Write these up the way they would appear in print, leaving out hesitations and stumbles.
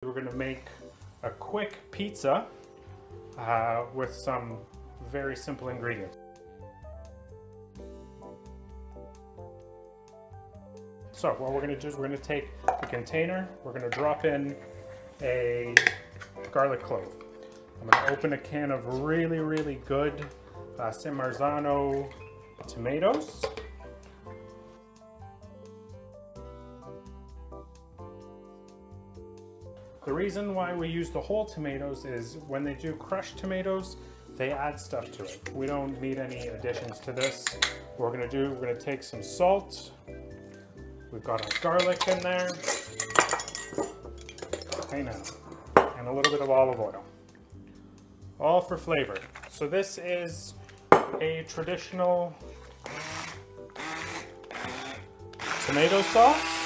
We're going to make a quick pizza with some very simple ingredients. So what we're going to do is we're going to take a container, we're going to drop in a garlic clove. I'm going to open a can of really good San Marzano tomatoes. The reason why we use the whole tomatoes is when they do crushed tomatoes, they add stuff to it. We don't need any additions to this. What we're going to do, we're going to take some salt. We've got our garlic in there. Okay, now, and a little bit of olive oil. All for flavor. So this is a traditional tomato sauce.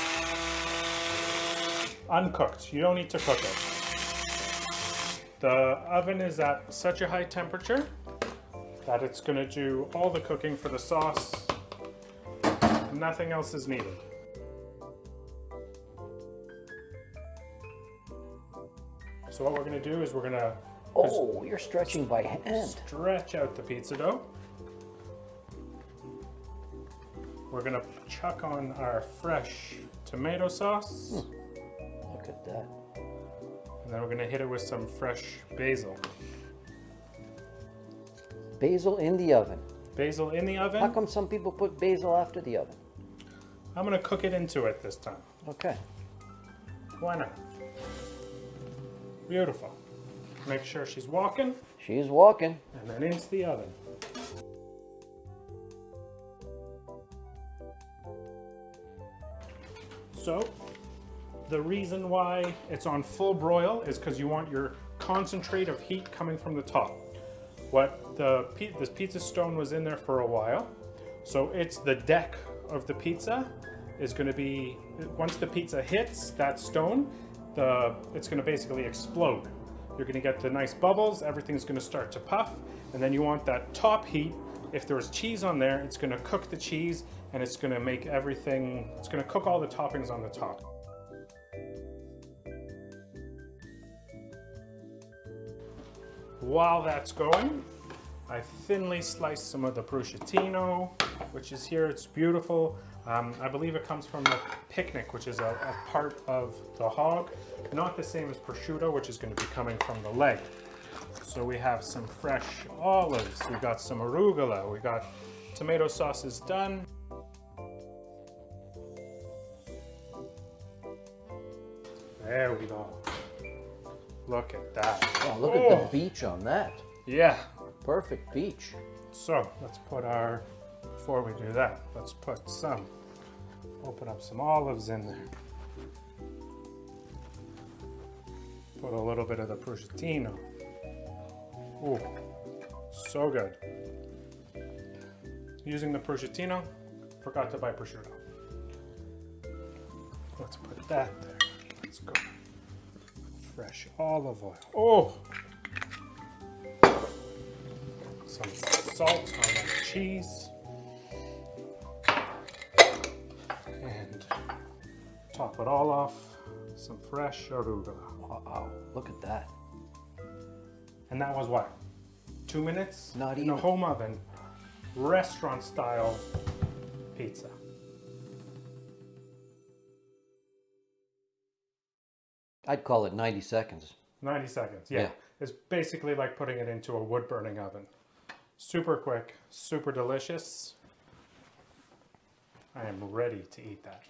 Uncooked. You don't need to cook it. The oven is at such a high temperature that it's going to do all the cooking for the sauce. Nothing else is needed. So what we're going to do is we're going to... Oh, you're stretching by hand. Stretch out the pizza dough. We're going to chuck on our fresh tomato sauce. Look at that. And then we're going to hit it with some fresh basil. Basil in the oven. Basil in the oven. How come some people put basil after the oven? I'm going to cook it into it this time. Okay. Why not? Beautiful. Make sure she's walking. She's walking. And then into the oven. So, the reason why it's on full broil is because you want your concentrate of heat coming from the top. What this pizza stone was in there for a while, so it's the deck of the pizza is going to be, once the pizza hits that stone, it's going to basically explode. You're going to get the nice bubbles, everything's going to start to puff, and then you want that top heat. If there's cheese on there, it's going to cook the cheese and it's going to make everything, it's going to cook all the toppings on the top. While that's going, I thinly sliced some of the prosciutto, which is here. It's beautiful. I believe it comes from the picnic, which is a part of the hog. Not the same as prosciutto, which is going to be coming from the leg. So we have some fresh olives. We got some arugula. We got tomato sauces done. There we go. Look at that. Wow, look at the beach on that. Yeah. Perfect beach. So let's put our, before we do that, let's put some, open up some olives in there. Put a little bit of the prosciutto. Ooh, so good. Using the prosciutto, forgot to buy prosciutto. Let's put that there. Let's go. Fresh olive oil. Oh! Some salt on the cheese. And top it all off, some fresh arugula. Wow, look at that. And that was what? 2 minutes? Not in even. a home oven, restaurant style pizza. I'd call it 90 seconds. 90 seconds, yeah. It's basically like putting it into a wood burning oven. Super quick, super delicious. I am ready to eat that.